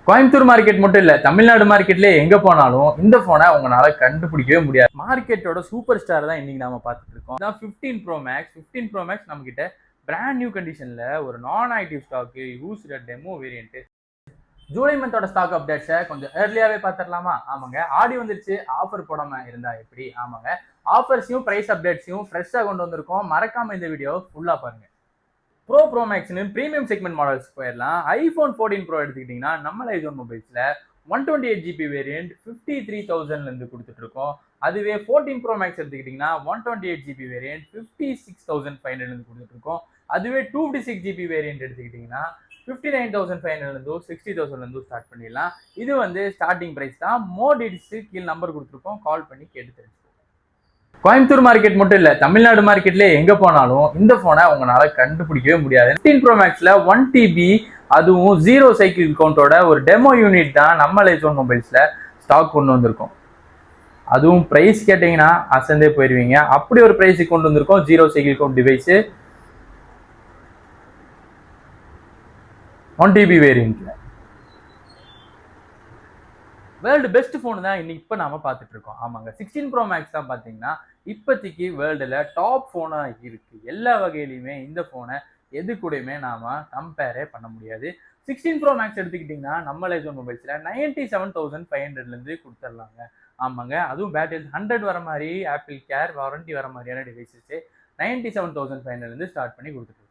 Coimbatore market மட்டும் இல்ல, தமிழ்நாடு மார்க்கெட்ல எங்க போனாலும் இந்த போனை உங்களால கண்டுபிடிக்கவே முடியாது. மார்க்கெட்டோட சூப்பர் ஸ்டார் தான் இன்னைக்கு நாம பார்த்துட்டு இருக்கோம். இதான் 15 Pro Max. 15 Pro Max நம்ம கிட்ட பிராண்ட் நியூ கண்டிஷன்ல ஒரு நான் active stock used demo variant. July மந்தோட ஸ்டாக் அப்டேட்ஸை கொஞ்சம் ஏர்லியாவே பார்த்துடலாமா? ஆமாங்க, ஆடி வந்துருச்சு. ஆஃபர் போடாம இருந்தா எப்படி? ஆமாங்க, ஆஃபர்ஸையும் பிரைஸ் அப்டேட்ஸையும் ஃப்ரெஷ்ஷாக கொண்டு வந்திருக்கோம். மறக்காம இந்த வீடியோ ஃபுல்லா பாருங்க. ப்ரோ மேக்ஸ்னு ப்ரீமியம் செக்மெண்ட் மாடல்ஸ் போயிடலாம். ஐஃபோன் 14 ப்ரோ எடுத்துக்கிட்டிங்கன்னா நம்ம லைசோன் மொபைல்ஸில் 128GB வேரியன்ட் 53,000லேருந்து கொடுத்துட்டு இருக்கோம். அதுவே 14 ப்ரோ மேக்ஸ் எடுத்துக்கிட்டிங்கன்னா 128GB வேரியன்ட் 56,500லேருந்து கொடுத்துட்டு இருக்கோம். அதுவே 256GB வேரியன்ட் எடுத்துக்கிட்டிங்கன்னா 59,500லேருந்து 60,000லேருந்து ஸ்டார்ட் பண்ணிடலாம். இது வந்து ஸ்டார்டிங் ப்ரைஸ் தான். மோர் டீட்டெயில்ஸு கீழே நம்பர் கொடுத்துருக்கோம், கால் பண்ணி கேட்டு தெரிஞ்சுக்கோங்க. கோயம்புத்தூர் மார்க்கெட் மட்டும் இல்ல, தமிழ்நாடு மார்க்கெட்ல எங்க போனாலும் இந்த போனை உங்களால கண்டுபிடிக்கவே முடியாது. 15 Pro Maxல 1TB அதுவும் 0 சைக்கிள் கவுண்டோட ஒரு டெமோ யூனிட் தான் நம்ம லைசோன் மொபைல்ஸ்ல ஸ்டாக் கொண்டு வந்திருக்கோம். அதுவும் பிரைஸ் கேட்டீங்கன்னா அசந்தே போயிருவீங்க. அப்படி ஒரு பிரைஸ் கொண்டு வந்திருக்கோம். 0 சைக்கிள் கவுண்ட் டிவைஸ் 1TB வேரியன்ட்ல வேர்ல்டு பெஸ்ட் ஃபோன் தான் இன்னைக்கு இப்போ நாம பார்த்துட்டு இருக்கோம். ஆமாங்க, 16 Pro Max தான் பார்த்தீங்கன்னா இப்போதைக்கு வேர்ல்டில் டாப் ஃபோனாக இருக்கு. எல்லா வகையிலையுமே இந்த ஃபோனை எது கூடயுமே நாம கம்பேரே பண்ண முடியாது. 16 Pro Max எடுத்துக்கிட்டிங்கன்னா நம்ம லைசோன் மொபைல்ஸில் 97,500லேருந்து கொடுத்துடலாங்க. ஆமாங்க, அதுவும் பேட்டரி 100 வர மாதிரி ஆப்பிள் கேர் வாரண்டி வர மாதிரியான டிவைசஸ் 97,500லேருந்து ஸ்டார்ட் பண்ணி கொடுத்துட்டு இருக்கோம்.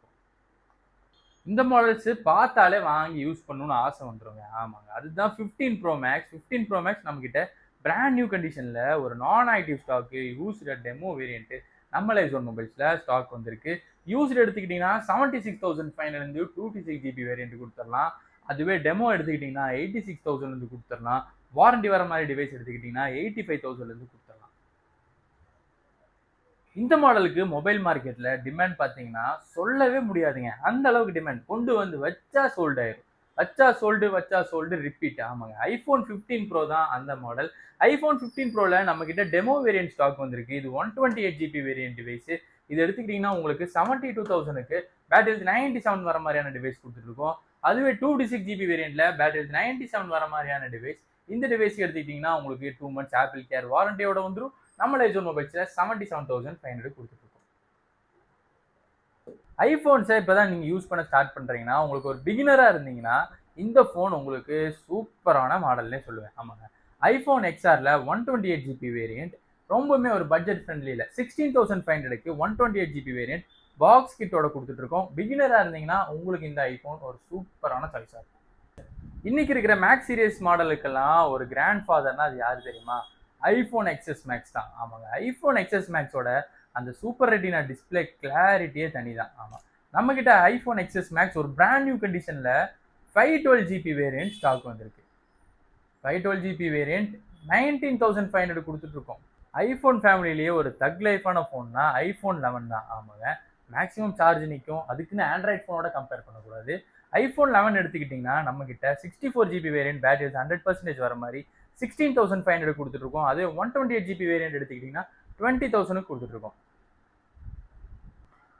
இந்த மாடல்ஸ் பார்த்தாலே வாங்கி யூஸ் பண்ணணும்னு ஆசை வந்துருங்க. ஆமாங்க, அதுதான் 15 Pro Max. 15 Pro Max நம்ம கிட்ட பிராண்ட் நியூ கண்டிஷன்ல ஒரு நான் active stock used demo variant நம்ம லைசோன் மொபைல்ஸ்ல ஸ்டாக் வந்திருக்கு. யூஸ்ட் எடுத்துக்கிட்டீங்கன்னா 76,500லேருந்து 256GB வேரியன்ட் கொடுத்துடலாம். அதுவே டெமோ எடுத்துக்கிட்டீங்கன்னா 86,000லேருந்து கொடுத்துடலாம். வாரண்டி வர மாதிரி டிவைஸ் எடுத்துக்கிட்டீங்கன்னா 85,000லேருந்து கொடுத்துடலாம். இந்த மாடலுக்கு மொபைல் மார்க்கெட்ல டிமாண்ட் பார்த்தீங்கன்னா சொல்லவே முடியாதுங்க. அந்த அளவுக்கு டிமாண்ட் கொண்டு வந்து வச்சா சோல்ட் ஆயிரும். வச்சா சோல்டு ரிப்பீட். ஆமாங்க, ஐஃபோன் 15 ப்ரோ தான் அந்த மாடல். ஐஃபோன் 15 ப்ரோல நம்ம கிட்ட டெமோ வேரியன்ட் ஸ்டாக் வந்திருக்கு. இது 128GB வேரியன்ட் டிவைஸ். இது எடுத்துக்கிட்டீங்கன்னா உங்களுக்கு 72,000க்கு பேட்டரி 97 வர மாதிரியான டிவைஸ் கொடுத்துட்டு இருக்கோம். அதுவே 256GB வேரியன்ட்ல பேட்டரி 97 வர மாதிரியான டிவைஸ். இந்த டிவைஸ் எடுத்துக்கிட்டீங்கன்னா உங்களுக்கு 2 months ஆப்பிள் கேர் வாரண்டியோட வந்துடும். நம்ம லைசோன் மொபைல்ஸ்ல 77,500 கொடுத்துட்டு இருக்கோம். ஐபோன்ஸை இப்போதான் நீங்க யூஸ் பண்ண ஸ்டார்ட் பண்றீங்கன்னா, உங்களுக்கு ஒரு பிகினரா இருந்தீங்கன்னா இந்த போன் உங்களுக்கு சூப்பரான மாடல்னே சொல்லுவேன். ஆமாங்க, ஐபோன் XRல 128GB வேரியன்ட் ரொம்பவுமே ஒரு பட்ஜெட் ஃப்ரெண்ட்லியில் 16,500க்கு 128GB வேரியன்ட் பாக்ஸ் கிட்டோட கொடுத்துட்டு இருக்கோம். பிகினரா இருந்தீங்கன்னா உங்களுக்கு இந்த ஐபோன் ஒரு சூப்பரான சாய்ஸா இருக்கும். இன்னைக்கு இருக்கிற மேக்ஸ் சீரியஸ் மாடலுக்கெல்லாம் ஒரு கிராண்ட் ஃபாதர்னா அது யாரு தெரியுமா? ஐபோன் XS Max தான். ஆமாங்க, ஐபோன் XS Maxோட அந்த சூப்பர் ரெட்டினா டிஸ்பிளே கிளாரிட்டியே தனி தான். ஆமாம், நம்ம கிட்ட ஐபோன் XS Max ஒரு பிராண்ட் நியூ கண்டிஷன்ல 512GB வேரியன்ட் ஸ்டாக் வந்திருக்கு. 512GB வேரியன்ட் 19,500 கொடுத்துட்டு இருக்கோம். ஐபோன் ஃபேமிலிலேயே ஒரு தக் லைஃபான ஃபோன்னா ஐபோன் 11 தான். ஆமாங்க, மேக்ஸிமம் சார்ஜ் நிற்கும். அதுக்குன்னு ஆண்ட்ராய்ட் ஃபோனோட கம்பேர் பண்ணக்கூடாது. ஐபோன் 11 எடுத்துக்கிட்டிங்கன்னா நம்ம கிட்ட 64GB வேரியன்ட் பேட்டரி 100% வர மாதிரி 16,500 கொடுத்துட்டு இருக்கோம். அதே 128GB வேரியன்ட் எடுத்துக்கிட்டிங்கன்னா 20,000 கொடுத்துட்டு இருக்கோம்.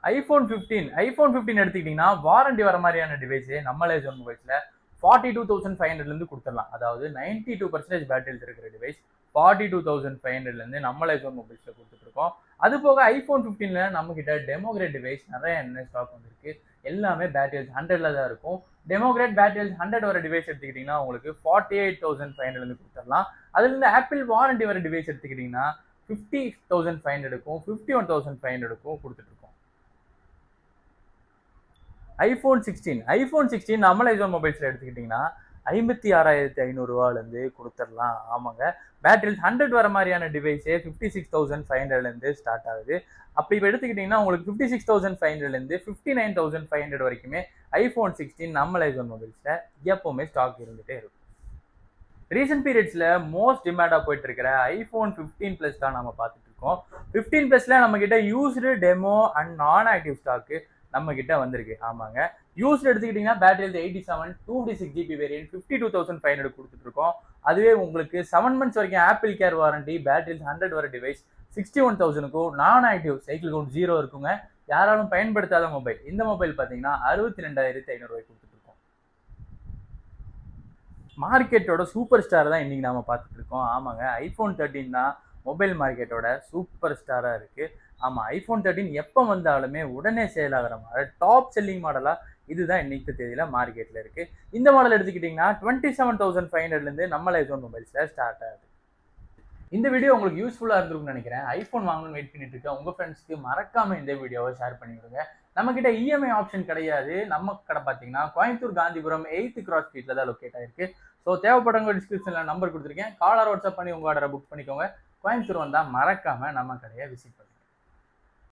ஐபோன் 15 எடுத்துக்கிட்டிங்கன்னா வாரண்டி வர மாதிரியான டிவைஸ் நம்ம லைசோன் மொபைல்ஸ்ல 42,500லேருந்து கொடுத்துடலாம். அதாவது 92% பேட்டரி இருக்கிற டிவைஸ் 42,500லேருந்து நம்ம லைசோன் மொபைல்ஸ்ல கொடுத்துட்டு இருக்கோம். அது போக ஐபோன் 15ல நம்ம கிட்ட டெமோகிரேட் டிவைஸ் நிறைய என்ன ஸ்டாக் வந்திருக்கு. எல்லாமே பேட்டரி 100ல தான் இருக்கும். டெமோகிரேட் பேட்டரி 100 வர டிவைஸ் எடுத்துக்கிட்டிங்கன்னா உங்களுக்கு 48,500லேருந்து கொடுத்துடலாம். அதுலேருந்து ஆப்பிள் வாரண்டி வர டிவைஸ் எடுத்துக்கிட்டிங்கன்னா 50,500க்கும் 51,500க்கும் கொடுத்துட்டு இருக்கோம். ஐபோன் 16 நம்ம லைசோன் மொபைல்ஸ்ல எடுத்துக்கிட்டிங்கன்னா 56,500 கொடுத்துடலாம். ஆமாங்க, பேட்டரி 100 வர மாதிரியான டிவைஸே 56,500லேருந்து ஸ்டார்ட் ஆகுது. அப்படி இப்போ எடுத்துக்கிட்டிங்கன்னா உங்களுக்கு 56,500லேருந்து 59,500 வரைக்குமே ஐபோன் 16 நம்ம லைசோன் மொபைல்ஸ்ல எப்பவுமே ஸ்டாக் இருந்துகிட்டே இருக்கும். ரீசெண்ட் பீரியட்ஸ்ல மோஸ்ட் டிமாண்டாக போயிட்டு இருக்கிற ஐபோன் 15+ தான் நம்ம பார்த்துட்டு இருக்கோம். 15+ல நம்ம கிட்ட யூஸ்டு டெமோ அண்ட் நான் ஆக்டிவ் ஸ்டாக்கு நம்ம கிட்ட வந்திருக்கு. ஆமாங்க, யூஸ்டு எடுத்துக்கிட்டிங்கன்னா பேட்டரி 87 256GB வேரியன்ட் 52,500 கொடுத்துட்டு இருக்கோம். அதுவே உங்களுக்கு 7 months வரைக்கும் ஆப்பிள் கேர் வாரண்டி பேட்டரி 100 வர டிவைஸ் 61,000க்கும் நான் ஆக்டிவ் சைக்கிள் கவுண்ட் 0 இருக்குங்க. யாராலும் பயன்படுத்தாத மொபைல். இந்த மொபைல் பார்த்தீங்கன்னா 62,500 கொடுத்துட்டு இருக்கோம். மார்க்கெட்டோட சூப்பர் ஸ்டார் தான் இன்னைக்கு நாம பார்த்துட்டு இருக்கோம். ஆமாங்க, ஐஃபோன் 13 தான் மொபைல் மார்க்கெட்டோட சூப்பர் ஸ்டாரா இருக்கு. ஆமா, ஐஃபோன் 13 எப்போ வந்தாலுமே உடனே சேல் ஆகிற மாதிரி டாப் செல்லிங் மாடலா இதுதான் இன்னைக்கு தேதியில மார்க்கெட்ல இருக்கு. இந்த மாடல் எடுத்துக்கிட்டீங்கன்னா 27,500லேருந்து நம்ம லைஃப் மொபைல்ஸ்ல ஸ்டார்ட் ஆகுது. இந்த வீடியோ உங்களுக்கு யூஸ்ஃபுல்லாக இருந்திருக்கும்னு நினைக்கிறேன். ஐஃபோன் வாங்கணும்னு வெயிட் பண்ணிட்டு இருக்க உங்கள் ஃப்ரெண்ட்ஸ்க்கு மறக்காம இந்த வீடியோவை ஷேர் பண்ணி விடுங்க. நம்ம கிட்ட இஎம்ஐ ஆப்ஷன் கிடையாது. நம்ம கடை பார்த்தீங்கன்னா கோயம்புத்தூர் காந்திபுரம் 8th கிராஸ் ஸ்ட்ரீட்ல தான் லொக்கேட் ஆயிருக்கு. ஸோ தேவைப்படுறவங்க டிஸ்கிரிப்ஷனில் நம்பர் கொடுத்துருக்கேன். கால் ஆர் வாட்ஸ்அப் பண்ணி உங்கள் ஆர்டரை புக் பண்ணிக்கோங்க. கோயம்புத்தூர் வந்தால் மறக்காம நம்ம கடையை விசிட் பண்ணுங்க.